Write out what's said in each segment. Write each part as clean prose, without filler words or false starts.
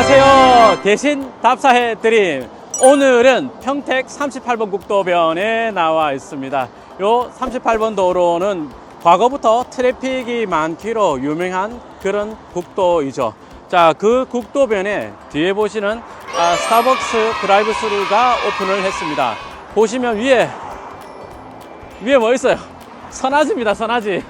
안녕하세요. 대신 답사해 드림. 오늘은 평택 38번 국도변에 나와 있습니다. 요 38번 도로는 과거부터 트래픽이 많기로 유명한 그런 국도이죠. 자, 그 국도변에 뒤에 보시는 스타벅스 드라이브 스루가 오픈을 했습니다. 보시면 위에 뭐 있어요? 선화지입니다, 선화지.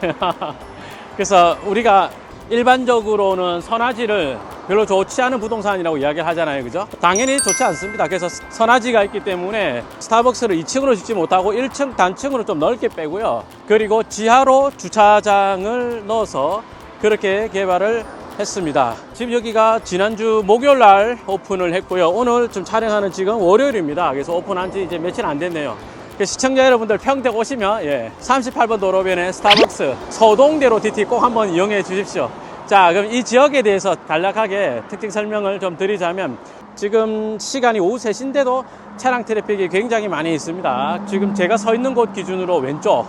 그래서 우리가 일반적으로는 선화지를 별로 좋지 않은 부동산이라고 이야기를 하잖아요, 그죠? 당연히 좋지 않습니다. 그래서 선화지가 있기 때문에 스타벅스를 2층으로 짓지 못하고 1층 단층으로 좀 넓게 빼고요. 그리고 지하로 주차장을 넣어서 그렇게 개발을 했습니다. 지금 여기가 지난주 목요일 날 오픈을 했고요. 오늘 좀 촬영하는 지금 월요일입니다. 그래서 오픈한 지 이제 며칠 안 됐네요. 시청자 여러분들 평택 오시면 38번 도로변에 스타벅스 서동대로 DT 꼭 한번 이용해 주십시오. 자, 그럼 이 지역에 대해서 간략하게 특징 설명을 좀 드리자면, 지금 시간이 오후 3시인데도 차량 트래픽이 굉장히 많이 있습니다. 지금 제가 서 있는 곳 기준으로 왼쪽,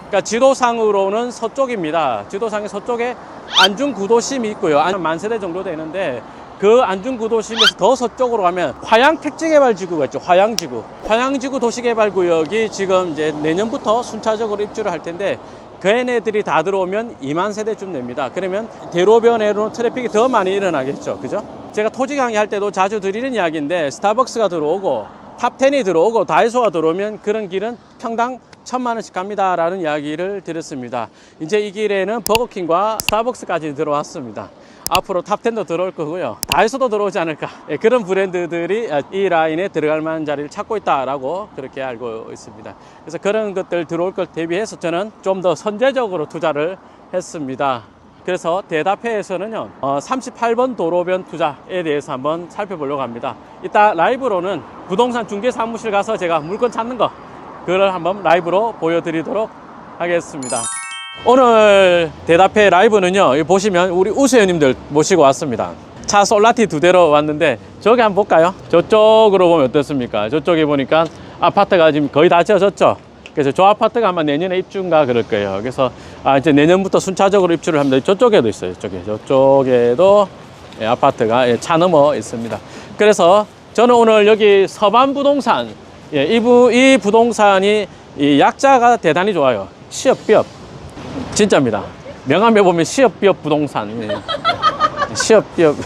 그러니까 지도상으로는 서쪽입니다. 지도상의 서쪽에 안중구도심이 있고요. 만세대 정도 되는데, 그 안중구도심에서 더 서쪽으로 가면 화양택지개발지구가 있죠. 화양지구 도시개발구역이 지금 이제 내년부터 순차적으로 입주를 할 텐데, 그 애네들이 다 들어오면 2만 세대쯤 됩니다. 그러면 대로변에는 트래픽이 더 많이 일어나겠죠. 그죠? 제가 토지 강의할 때도 자주 드리는 이야기인데, 스타벅스가 들어오고 탑10이 들어오고 다이소가 들어오면 그런 길은 평당 1,000만 원씩 갑니다 라는 이야기를 드렸습니다. 이제 이 길에는 버거킹과 스타벅스까지 들어왔습니다. 앞으로 탑10도 들어올 거고요. 다이소도 들어오지 않을까. 그런 브랜드들이 이 라인에 들어갈 만한 자리를 찾고 있다라고 그렇게 알고 있습니다. 그래서 그런 것들 들어올 걸 대비해서 저는 좀 더 선제적으로 투자를 했습니다. 그래서 대답회에서는요, 38번 도로변 투자에 대해서 한번 살펴보려고 합니다. 이따 라이브로는 부동산 중개사무실 가서 제가 물건 찾는 거, 그걸 한번 라이브로 보여드리도록 하겠습니다. 오늘 대답회 라이브는요, 여기 보시면 우리 우수연님들 모시고 왔습니다. 차 솔라티 2대로 왔는데, 저기 한번 볼까요? 저쪽으로 보면 어떻습니까? 저쪽에 보니까 아파트가 지금 거의 다 지어졌죠. 그래서 저 아파트가 아마 내년에 입주인가 그럴 거예요. 그래서 이제 내년부터 순차적으로 입주를 합니다. 저쪽에도 있어요. 저쪽에도 아파트가 차 넘어 있습니다. 그래서 저는 오늘 여기 서반부동산, 이 부동산이 이 약자가 대단히 좋아요. 시업비업. 진짜입니다. 명함에 보면 시업비업 부동산. 시업비업.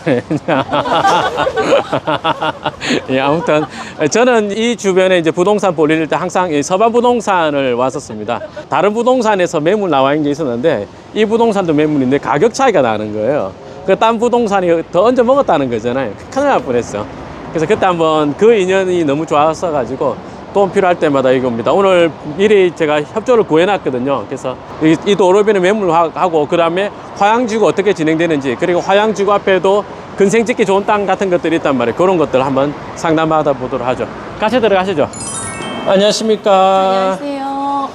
아무튼 저는 이 주변에 이제 부동산 볼일 때 항상 이 서반 부동산을 왔었습니다. 다른 부동산에서 매물 나와 있는 게 있었는데, 이 부동산도 매물인데 가격 차이가 나는 거예요. 그 딴 부동산이 더 얹어 먹었다는 거잖아요. 큰일 날 뻔했어. 그래서 그때 한번 그 인연이 너무 좋았어 가지고 도움 필요할 때마다 이겁니다. 오늘 미리 제가 협조를 구해놨거든요. 그래서 이 도로변에 매물하고, 그 다음에 화양지구 어떻게 진행되는지, 그리고 화양지구 앞에도 근생 짓기 좋은 땅 같은 것들이 있단 말이에요. 그런 것들 한번 상담받아 보도록 하죠. 같이 들어가시죠. 안녕하십니까. 안녕하세요.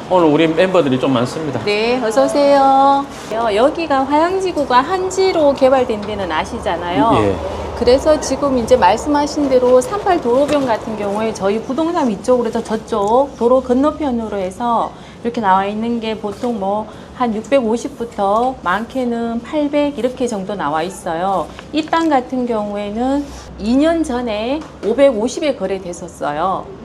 오늘 우리 멤버들이 좀 많습니다. 네, 어서 오세요. 여기가 화양지구가 한지로 개발된 데는 아시잖아요. 예. 그래서 지금 이제 말씀하신 대로 38 도로변 같은 경우에 저희 부동산 위쪽으로 해서 저쪽 도로 건너편으로 해서 이렇게 나와 있는 게 보통 뭐 한 650부터 많게는 800 이렇게 정도 나와 있어요. 이 땅 같은 경우에는 2년 전에 550에 거래됐었어요.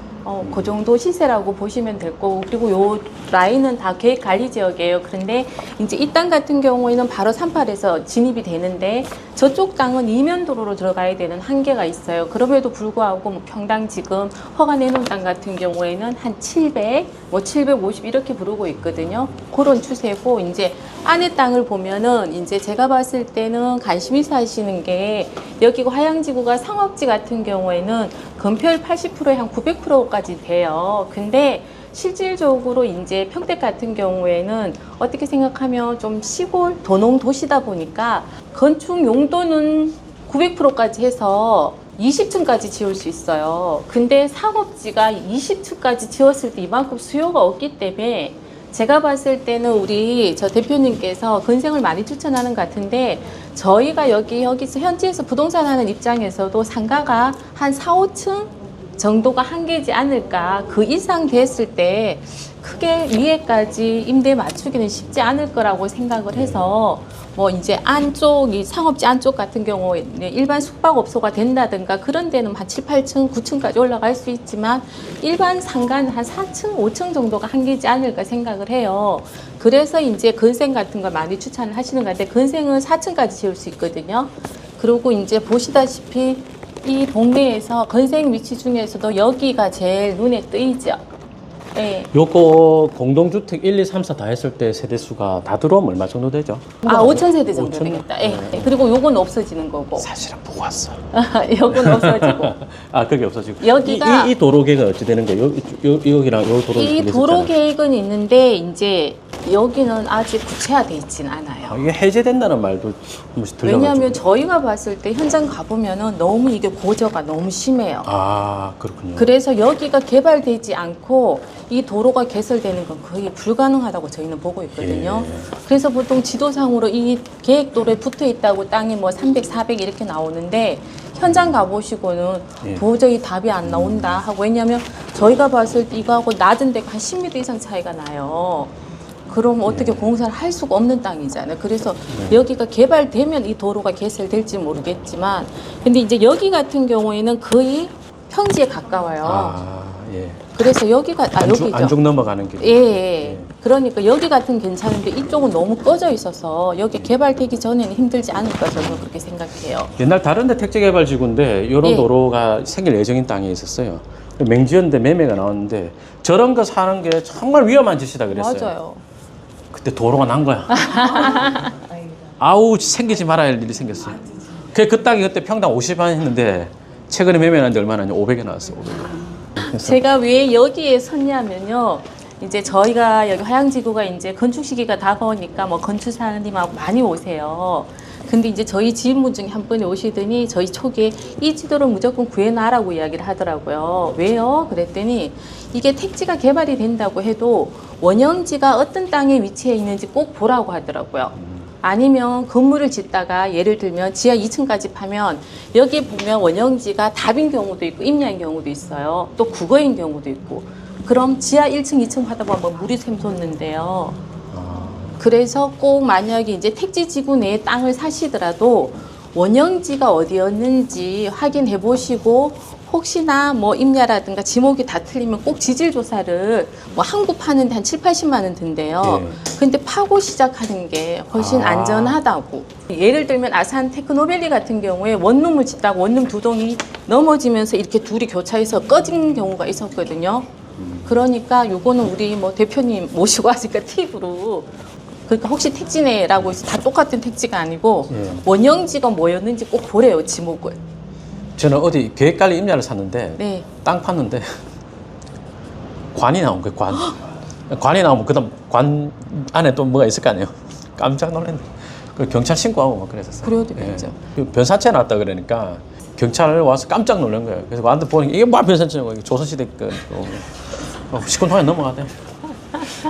그 정도 시세라고 보시면 될 거고, 그리고 요 라인은 다 계획 관리 지역이에요. 그런데 이제 이 땅 같은 경우에는 바로 38에서 진입이 되는데, 저쪽 땅은 이면도로로 들어가야 되는 한계가 있어요. 그럼에도 불구하고 뭐 평당 지금 허가 내놓은 땅 같은 경우에는 한 700, 뭐 750 이렇게 부르고 있거든요. 그런 추세고, 이제 안에 땅을 보면은 이제 제가 봤을 때는 관심 있어 하시는 게, 여기 화양지구가 상업지 같은 경우에는 건폐율 80%에 한 900%까지 돼요. 근데 실질적으로 이제 평택 같은 경우에는 어떻게 생각하면 좀 시골 도농 도시다 보니까 건축 용도는 900%까지 해서 20층까지 지을 수 있어요. 근데 상업지가 20층까지 지었을 때 이만큼 수요가 없기 때문에, 제가 봤을 때는 우리 저 대표님께서 건생을 많이 추천하는 것 같은데, 저희가 여기서 현지에서 부동산 하는 입장에서도 상가가 한 4, 5층 정도가 한계지 않을까. 그 이상 됐을 때 크게 위에까지 임대 맞추기는 쉽지 않을 거라고 생각을 해서 뭐 이제 안쪽, 이 상업지 안쪽 같은 경우에 일반 숙박업소가 된다든가 그런 데는 한 7, 8층, 9층까지 올라갈 수 있지만 일반 상가는 한 4층, 5층 정도가 한계지 않을까 생각을 해요. 그래서 이제 건생 같은 걸 많이 추천을 하시는 것 같아요. 건생은 4층까지 지을 수 있거든요. 그리고 이제 보시다시피 이 동네에서 건생 위치 중에서도 여기가 제일 눈에 띄죠. 네. 요거 공동주택 1, 2, 3, 4 다 했을 때 세대수가 다 들어오면 얼마 정도 되죠? 아, 5천 세대 정도 5천? 되겠다. 예. 그리고 요건 없어지는 거고. 사실은 보고 왔어. 요건 없어지고. 아, 그게 없어지고. 여기가- 이 도로 계획은 어찌 되는 거예요? 여기랑 요 도로 이 도로 계획은 있는데 이제 여기는 아직 구체화돼 있진 않아요. 이게 해제된다는 말도 한 번씩 들려가지고. 왜냐하면 저희가 봤을 때 현장 가보면은 너무 이게 고저가 너무 심해요. 아, 그렇군요. 그래서 여기가 개발되지 않고 이 도로가 개설되는 건 거의 불가능하다고 저희는 보고 있거든요. 예. 그래서 보통 지도상으로 이 계획도로에 붙어 있다고 땅이 뭐 300, 400 이렇게 나오는데 현장 가보시고는 예. 도저히 답이 안 나온다 하고, 왜냐하면 저희가 봤을 때 이거하고 낮은 데가 한 10m 이상 차이가 나요. 그럼 어떻게 공사를 할 수가 없는 땅이잖아요. 그래서 여기가 개발되면 이 도로가 개설될지 모르겠지만, 근데 이제 여기 같은 경우에는 거의 평지에 가까워요. 아, 예. 그래서 여기가 여기죠. 안쪽 넘어가는 길. 예. 그러니까 여기 같은 괜찮은데 이쪽은 너무 꺼져 있어서 여기 개발되기 전에는 힘들지 않을까 저는 그렇게 생각해요. 옛날 다른 데 택지개발지구인데 이런 예. 도로가 생길 예정인 땅이 있었어요. 맹지였는데 매매가 나왔는데 저런 거 사는 게 정말 위험한 짓이다 그랬어요. 맞아요. 그때 도로가 난 거야. 아우, 생기지 말아야 할 일이 생겼어요. 그 땅이 그때 평당 50만 했는데 최근에 매매 난지 얼마나 500에 나왔어. 500에. 제가 왜 여기에 섰냐면요. 이제 저희가 여기 화양지구가 이제 건축 시기가 다가오니까 뭐 건축사님하고 많이 오세요. 근데 이제 저희 지인분 중에 한 분이 오시더니 저희 초기에 이 지도를 무조건 구해놔라고 이야기를 하더라고요. 왜요? 그랬더니 이게 택지가 개발이 된다고 해도 원형지가 어떤 땅에 위치해 있는지 꼭 보라고 하더라고요. 아니면 건물을 짓다가 예를 들면 지하 2층까지 파면 여기 보면 원형지가 답인 경우도 있고 임야인 경우도 있어요. 또 국어인 경우도 있고. 그럼 지하 1층, 2층 하다 보면 물이 샘솟는데요. 그래서 꼭 만약에 이제 택지지구 내에 땅을 사시더라도 원형지가 어디였는지 확인해 보시고, 혹시나 뭐 임야라든가 지목이 다 틀리면 꼭 지질 조사를, 뭐 한국 파는데 한 7, 80만 원 든대요. 예. 근데 파고 시작하는 게 훨씬 아. 안전하다고. 예를 들면 아산 테크노밸리 같은 경우에 원룸을 짓다가 원룸 두 동이 넘어지면서 이렇게 둘이 교차해서 꺼진 경우가 있었거든요. 그러니까 요거는 우리 뭐 대표님 모시고 하니까 팁으로, 그러니까 혹시 택지네라고 해서 다 똑같은 택지가 아니고 예. 원형지가 뭐였는지 꼭 보래요, 지목을. 저는 어디 계획관리 임야를 샀는데 네. 땅 팠는데 관이 나온 거예요. 관이 나오면 그다음 관 안에 또 뭐가 있을 거 아니에요. 깜짝 놀랐네. 그 경찰 신고하고 막 그랬었어요. 그래도 되죠. 그 변사체 나왔다 그러니까 경찰 와서 깜짝 놀란 거예요. 그래서 완전 보니 이게 뭐 변사체냐고, 이게 조선시대 거 시큰통에 넘어가대.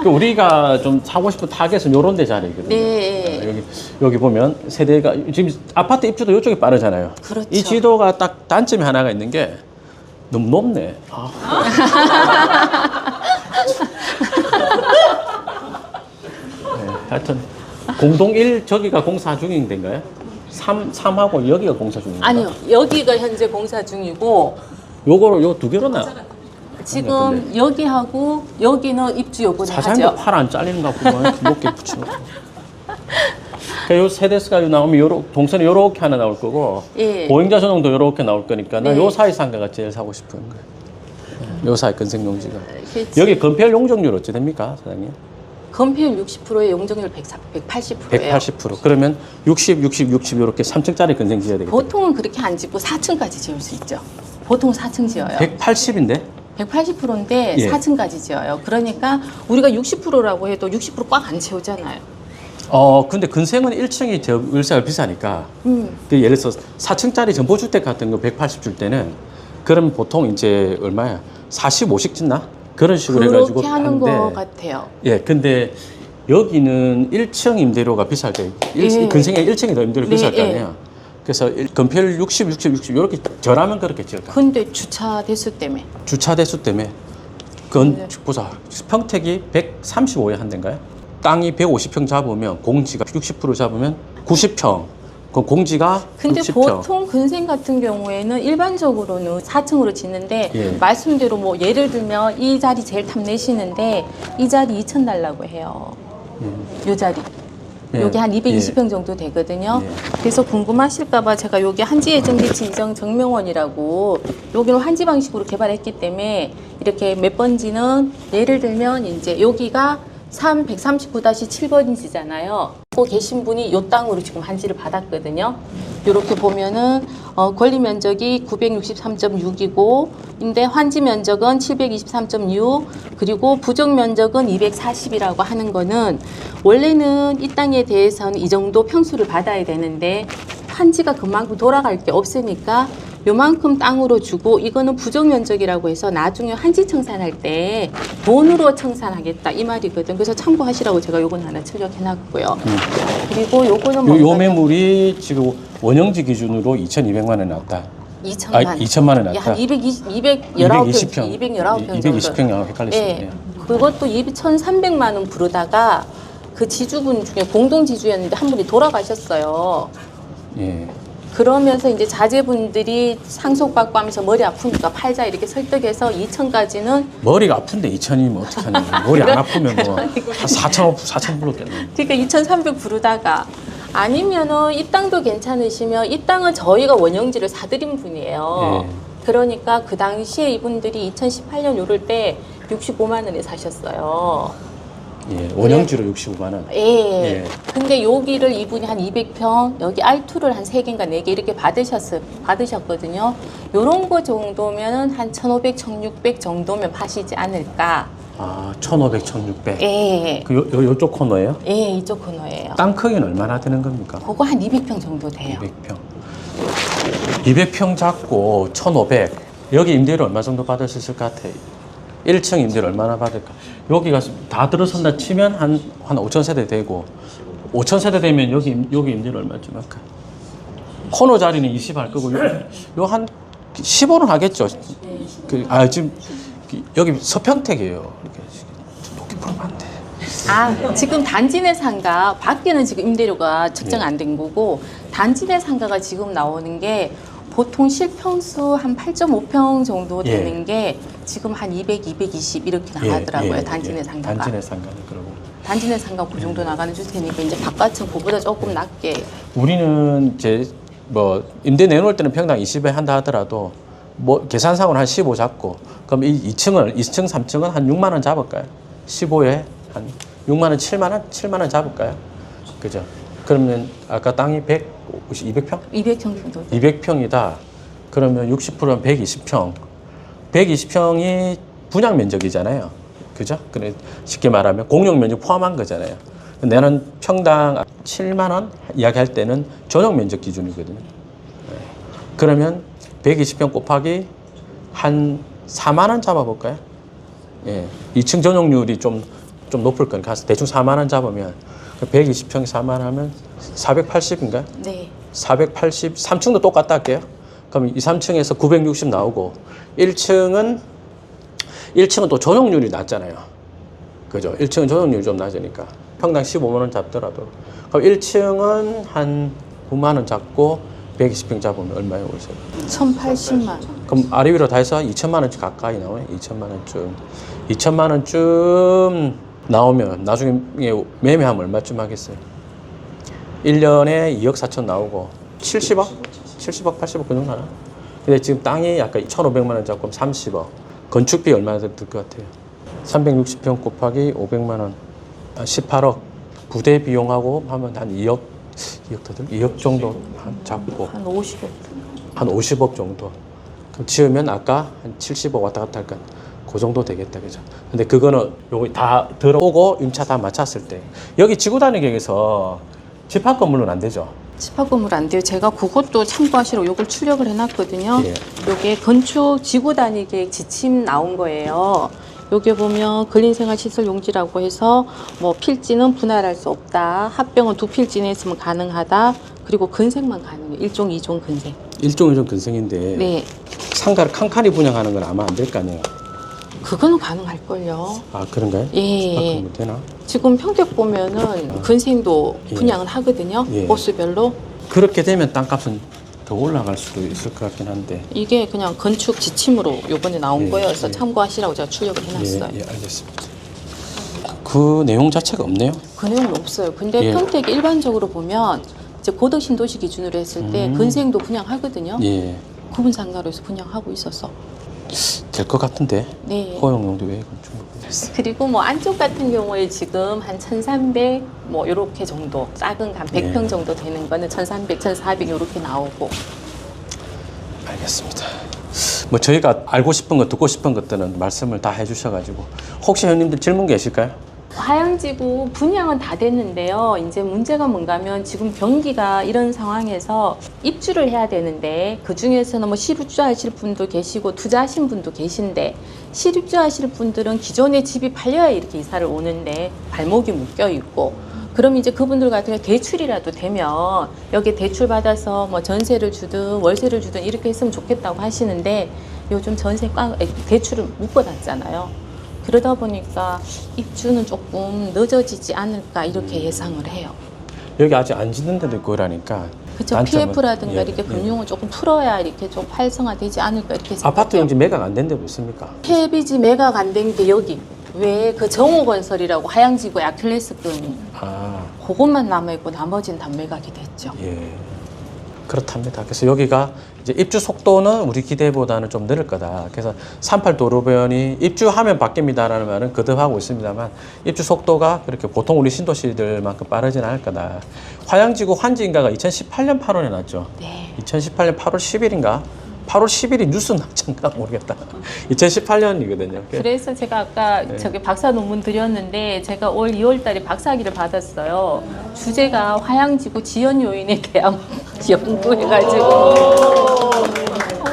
그 우리가 좀 사고 싶은 타겟은 요런 데 자리거든요. 네. 여기 보면 세대가 지금 아파트 입주도 이쪽이 빠르잖아요. 그렇죠. 이 지도가 딱 단점이 하나가 있는 게 너무 높네. 아. 네, 하여튼 공동 1 저기가 공사 중인 데인가요? 3하고 여기가 공사 중인가요? 아니요, 여기가 현재 공사 중이고 요거를 요 두 개로 나. 지금 여기하고 여기는 입주 요번에 사장님도 하죠. 팔 안 잘리는 것 같고 뭐 높게 붙이는 거. 그러니까 요 세대수가 나오면 요렇게 동선이 요렇게 하나 나올 거고, 예. 보행자 전용도 요렇게 나올 거니까 난 네. 요 사이 상가가 제일 사고 싶은 거예요. 요 사이 건색 용지가. 그치. 여기 건폐율 용적률 어찌 됩니까, 사장님? 건폐율 60%에 용적률 180%예요. 180%. 그러면 60, 60, 60 이렇게 3층짜리 건생 지어야 되겠다. 보통은 그렇게 안 짓고 4층까지 지을 수 있죠. 보통 4층 지어요. 180인데? 180%인데 예. 4층까지 지어요. 그러니까 우리가 60%라고 해도 60% 꽉 안 채우잖아요. 근데 건생은 1층이 저 월세가 비싸니까. 그 예를 들어서 4층짜리 전보주택 같은 거 180 줄 때는 그럼 보통 이제 얼마야? 45씩 짓나? 그런 식으로 해가지고 그렇게 하는 것 하는데, 같아요. 예, 근데 여기는 1층 임대료가 비쌀 때, 예. 건생에 1층이 더 임대료 네, 비쌀 거 예. 아니에요. 그래서 건폐율 60, 60, 60 이렇게 저라면 그렇게 지을까? 근데 주차 대수 때문에. 주차 대수 때문에 보자. 평택이 135에 한 대인가요? 땅이 150평 잡으면 공지가 60% 잡으면 90평. 그 공지가 근데 60평. 보통 근생 같은 경우에는 일반적으로는 4층으로 짓는데 예. 말씀대로 뭐 예를 들면 이 자리 제일 탐내시는데 이 자리 2천 달라고 해요. 요 자리. 예. 여기 한 220평 정도 되거든요. 예. 그래서 궁금하실까봐 제가 여기 한지 예정대치 이정 정명원이라고 여기는 환지 방식으로 개발했기 때문에 이렇게 몇 번지는 예를 들면 이제 여기가 139-7번지잖아요. 고 계신 분이 이 땅으로 지금 한지를 받았거든요. 이렇게 보면은 권리 면적이 963.6이고, 근데 환지 면적은 723.6, 그리고 부정 면적은 240이라고 하는 거는 원래는 이 땅에 대해서는 이 정도 평수를 받아야 되는데 환지가 그만큼 돌아갈 게 없으니까 요만큼 땅으로 주고 이거는 부정 면적이라고 해서 나중에 한지 청산할 때 돈으로 청산하겠다 이 말이거든. 그래서 참고하시라고 제가 요건 하나 출력해놨고요. 그리고 요거는 요 매물이 지금 원형지 기준으로 2,200만 원에 나왔다. 2천만. 2천만 원에 나왔다. 한 219평, 219평 정도. 220평 헷갈렸어요. 예. 그것도 1,300만 원 부르다가 그 지주분 중에 공동 지주였는데 한 분이 돌아가셨어요. 예. 그러면서 이제 자제분들이 상속받고 하면서 머리 아프니까 팔자 이렇게 설득해서 2천까지는 머리가 아픈데 2천이면 어떡하냐. 머리 안 아프면 뭐 4천 불렀겠네. 그러니까 2,300 부르다가 아니면은 이 땅도 괜찮으시면 이 땅은 저희가 원형지를 사드린 분이에요. 예. 그러니까 그 당시에 이분들이 2018년 요럴 때 65만 원에 사셨어요. 예. 원형지로 65만 원. 예. 예. 근데 여기를 이분이 한 200평, 여기 R2를 한 3개인가 4개 이렇게 받으셨거든요. 요런 거 정도면은 한 1,500, 1,600 정도면 파시지 않을까. 아, 1,500, 1,600. 예. 요쪽 코너예요? 예, 이쪽 코너예요. 땅 크기는 얼마나 되는 겁니까? 그거 한 200평 정도 돼요. 200평. 200평 잡고 1,500. 여기 임대료 얼마 정도 받을 수 있을 것 같아요? 1층 임대료 얼마나 받을까? 여기가 다 들어선다 치면 한 5천 세대 되고 5천 세대 되면 여기 임대료 얼마쯤 할까? 코너 자리는 20 할 거고 요 한 15는 하겠죠. 지금 여기 서평택이에요. 이렇게 높게 부르면 안 돼. 아, 지금 단지 내 상가 밖에는 지금 임대료가 측정 안 된 거고 단지 내 상가가 지금 나오는 게 보통 실평수 한 8.5평 정도 되는 예. 게 지금 한 200, 220 이렇게 나가더라고요. 단지 내 상가가. 단지 내 상가는 그러고. 단지 내 상가 그 정도 나가는 주택이니까 이제 바깥은 그보다 조금 낮게. 우리는 이제 뭐 임대 내놓을 때는 평당 20에 한다 하더라도 뭐 계산상으로 한 15 잡고 그럼 이 2층, 3층은 한 6만 원 잡을까요? 15에 한 6만 원, 7만 원 잡을까요? 그죠? 그러면 아까 땅이 200평? 200평 정도. 200평이다. 그러면 60%는 120평. 120평이 분양 면적이잖아요. 그죠? 그래 쉽게 말하면 공용 면적 포함한 거잖아요. 내는 평당 7만 원 이야기할 때는 전용 면적 기준이거든요. 그러면 120평 곱하기 한 4만 원 잡아볼까요? 예. 2층 전용률이 좀 높을 거니까 가서 대충 4만 원 잡으면 120평 4만 원 하면 480인가요? 네. 480, 3층도 똑같다 할게요. 그럼 2, 3층에서 960 나오고 1층은 또 전용률이 낮잖아요. 그죠? 1층은 전용률이 좀 낮으니까 평당 15만 원 잡더라도 그럼 1층은 한 9만 원 잡고 120평 잡으면 얼마에 오세요? 1,080만 원. 그럼 아래 위로 다 해서 2천만 원 가까이 나오네. 2천만 원쯤. 2천만 원쯤 나오면 나중에 매매하면 얼마쯤 하겠어요? 1년에 2억 4천 나오고 70억? 70억, 80억 그 정도 하나? 근데 지금 땅이 약간 1,500만 원 잡고 30억. 건축비 얼마나 들 것 같아요? 360평 곱하기 500만 원. 18억. 부대 비용하고 하면 한 2억 더 들? 2억 정도 잡고. 한 50억. 한 50억 정도. 그럼 지으면 아까 한 70억 왔다 갔다 할까? 그 정도 되겠다, 그죠? 근데 그거는 요거 다 들어오고 임차 다 마쳤을 때. 여기 지구단위계획에서 집합 건물은 안 되죠? 집합 건물 안 돼요. 제가 그것도 참고하시라고 요걸 출력을 해놨거든요. 예. 요게 건축 지구 단위 계획 지침 나온 거예요. 여기 보면 근린생활시설 용지라고 해서 뭐 필지는 분할할 수 없다. 합병은 2필지 내있으면 가능하다. 그리고 근생만 가능해요. 1종, 2종 근생. 1종 2종 근생인데 네. 상가를 칸칸이 분양하는 건 아마 안 될 거 아니에요. 그거는 가능할걸요. 아, 그런가요? 예. 그러면 되나? 지금 평택 보면은 근생도 예. 분양을 하거든요. 예. 호수별로. 그렇게 되면 땅값은 더 올라갈 수도 있을 것 같긴 한데. 이게 그냥 건축 지침으로 요번에 나온 예, 거여서 예. 참고하시라고 제가 출력을 해놨어요. 예, 알겠습니다. 그 내용 자체가 없네요. 그 내용은 없어요. 근데 예. 평택 일반적으로 보면 이제 고덕 신도시 기준으로 했을 때 근생도 분양하거든요. 예, 구분 상가로 해서 분양하고 있어서. 될 것 같은데. 네. 허용용도 왜 건축을 했어? 그리고 뭐 안쪽 같은 경우에 지금 한 1,300 뭐 요렇게 정도 작은 한 100평 예. 정도 되는 거는 1,300, 1,400 요렇게 나오고. 알겠습니다. 뭐 저희가 알고 싶은 것, 듣고 싶은 것들은 말씀을 다 해주셔가지고 혹시 형님들 질문 계실까요? 하양지구 분양은 다 됐는데요. 이제 문제가 뭔가 하면 지금 경기가 이런 상황에서 입주를 해야 되는데 그 중에서는 뭐 실입주하실 분도 계시고 투자하신 분도 계신데 실입주하실 분들은 기존에 집이 팔려야 이렇게 이사를 오는데 발목이 묶여 있고 그럼 이제 그분들 같은 경우 대출이라도 되면 여기 대출 받아서 뭐 전세를 주든 월세를 주든 이렇게 했으면 좋겠다고 하시는데 요즘 전세 대출을 못 받았잖아요. 그러다 보니까 입주는 조금 늦어지지 않을까 이렇게 예상을 해요. 여기 아직 안 짓는 데도 있고 그러니까 그렇죠. 단점은- PF라든가 예, 이렇게 예. 금융을 조금 풀어야 이렇게 좀 활성화되지 않을까 이렇게 생각해요. 아파트 용지 매각 안 된 데도 있습니까? KBG 매각 안 된 게 여기 왜 그 정호건설이라고 하양지구의 아킬레스건 아, 그것만 남아있고 나머지는 다 매각이 됐죠. 예. 그렇답니다. 그래서 여기가 이제 입주 속도는 우리 기대보다는 좀 느릴 거다. 그래서 38 도로변이 입주하면 바뀝니다라는 말은 거듭하고 있습니다만 입주 속도가 그렇게 보통 우리 신도시들만큼 빠르진 않을 거다. 화양지구 환지인가가 2018년 8월에 났죠. 네. 2018년 8월 10일인가? 8월 10일이 뉴스 났던가 모르겠다. 2018년이거든요. 그래서 제가 아까 네. 저기 박사 논문 드렸는데 제가 올 2월 달에 박사학위를 받았어요. 주제가 화양지구 지연 요인에 대한 연구해가지고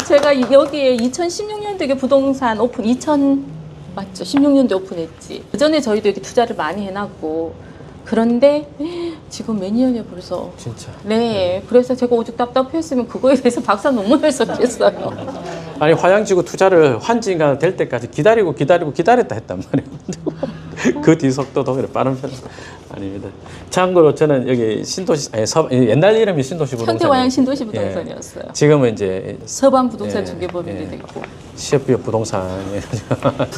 제가 여기에 2016년도에 부동산 오픈 2000 맞죠? 16년도에 오픈했지. 그 전에 저희도 이렇게 투자를 많이 해놨고 그런데 지금 몇 년이야 벌써. 진짜. 네, 그래서 제가 오죽 답답했으면 그거에 대해서 박사 논문을 썼겠어요. 아니 화양지구 투자를 환지가 될 때까지 기다렸다 했단 말이에요. 그 뒤 속도도 그래 빠른 편은 아닙니다. 참고로 저는 여기 신도시 아니 옛날 이름이 신도시 부동산. 평택화양 신도시 부동산이었어요. 지금은 이제 서반 부동산 예, 중개법인이 예. 됐고. 시업비업 부동산이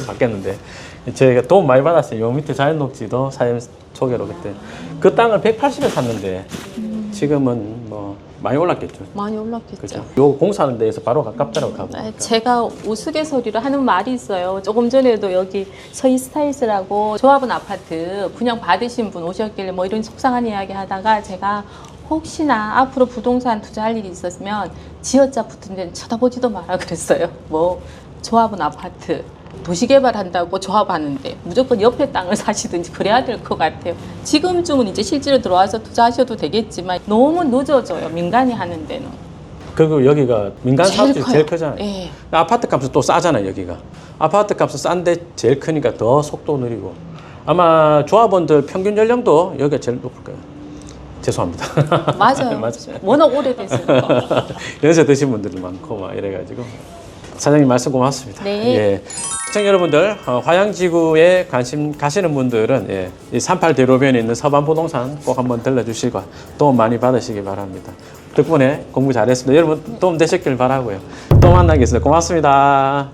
바뀌었는데 저희가 도움 많이 받았어요. 요 밑에 자연녹지도 사연 소개로 그때 그 땅을 180에 샀는데 지금은 뭐 많이 올랐겠죠. 많이 올랐겠죠. 그렇죠. 요 공사하는 데에서 바로 가깝다고 가보니까. 아, 제가 우스갯소리로 하는 말이 있어요. 조금 전에도 여기 서희 스타일스라고 조합원 아파트 분양 받으신 분 오셨길래 뭐 이런 속상한 이야기 하다가 제가 혹시나 앞으로 부동산 투자할 일이 있었으면 지어자 붙은 데는 쳐다보지도 마라 그랬어요. 뭐 조합원 아파트 도시개발한다고 조합하는데 무조건 옆에 땅을 사시든지 그래야 될 것 같아요. 지금쯤은 이제 실제로 들어와서 투자하셔도 되겠지만 너무 늦어져요. 민간이 하는 데는. 그리고 여기가 민간 제일 사업지 커요. 제일 크잖아요. 예. 아파트 값은 또 싸잖아요, 여기가. 아파트 값은 싼데 제일 크니까 더 속도 느리고. 아마 조합원들 평균 연령도 여기가 제일 높을 거예요. 죄송합니다. 맞아요. 맞아요. 워낙 오래됐으니까. 연세 드신 분들도 많고 막 이래가지고. 사장님 말씀 고맙습니다. 네. 예. 시청자 여러분들 화양지구에 관심 가시는 분들은 예, 이 38 대로변에 있는 서반부동산 꼭 한번 들러주시고 도움 많이 받으시기 바랍니다. 덕분에 공부 잘했습니다. 여러분 도움 되셨길 바라고요. 또 만나겠습니다. 고맙습니다.